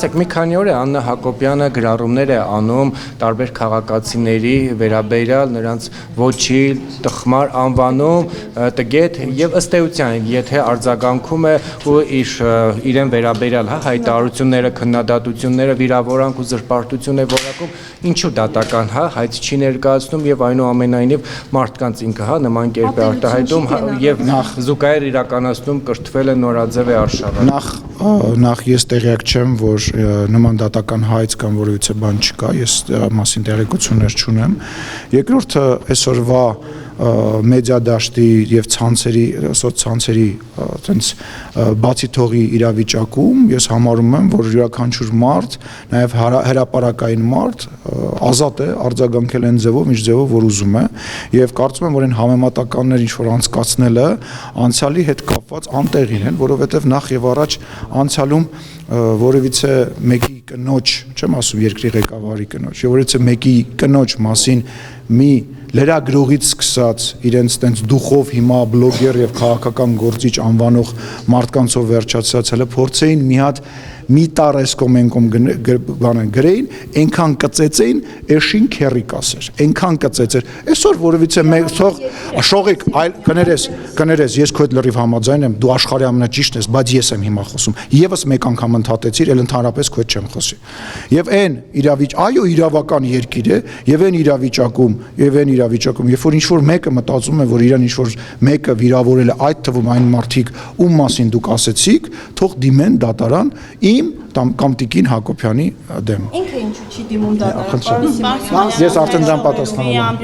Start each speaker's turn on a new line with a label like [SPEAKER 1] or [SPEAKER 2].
[SPEAKER 1] Տեսեք, մի քանի օր է Աննա Հակոբյանը գրառումներ է անում տարբեր քաղաքացիների վերաբերյալ նրանց ոչի, տխմար անվանում, տգետ եւ ըստ էության, եթե արձագանքում է ու իրեն վերաբերյալ հայտարարությունները, քննադատությունները, վիրավորանք ու զրպարտություն է որակում, ինչու դատական հայց չի ներկայացնում եւ այնուամենայնիվ մարդկանց ինքը նման կերպ է արտահայտում եւ զուգահեռ իրականացնում կրթվել է նորաձև է արշավը։
[SPEAKER 2] Նախ ես տեղյակ չեմ, որ նման դատական հայց կամ որևիցե բան չկա, ես մասին տեղեկություններ չունեմ։ Երկրորդը այսօրվա մեդիա դաշտի եւ սոցցանցերի այտենց բացի թողի իրավիճակում ես համարում եմ, որ յուրաքանչյուր մարդ, նաեւ հրապարակային մարդ ազատ է արձագանքել այն ձևով, ինչ ձևով որ ուզում է, եւ կարծում եմ, որ այն համեմատականներ ինչ որ անցկացնելը անցյալի հետ կապված անտեղին են, որովհետեւ նախ եւ առաջ անցյալում որևիցե մեկի կնոջ, չեմ ասում երկրի ղեկավարի կնոջ, որևիցե մեկի կնոջ մասին մի լրագրողից սկսած իրենց տենց դուխով հիմա բլոգեր եւ քաղաքական գործիչ անվանող մարդկանցով վերջացած հələ փորձեին մի հատ մի տարես կոմենկոմ բանան գրեին, այնքան կծեցեին, էշին քերի կասեր, այնքան կծեցեր։ Այսօր որևիցե մեկ թող շողիկ, այլ կներես, ես քո հետ լրիվ համաձայն եմ, դու աշխարհի ամենաճիշտն ես, բայց ես եմ հիմա խոսում։ Եվս մեկ անգամ ընդհատեցիր, ել ընդհանրապես քո հետ չեմ խոսի։ Եվ այն այո, իրավական երկիր է, եւ այն իրավիճակում, երբ որ ինչ-որ մեկը մտածում է, որ իրան ինչ-որ մեկը վիրավորել է, այդ թվում այն մարդիկ, ում մասին դուք ասեցիք, թող դիմեն դատարան իմ կամ Տիկին Հակոբյանի դեմ։
[SPEAKER 3] Ինքը ինչու չի դիմում դատարան։
[SPEAKER 2] Ես արդեն դրան պատասխանել եմ։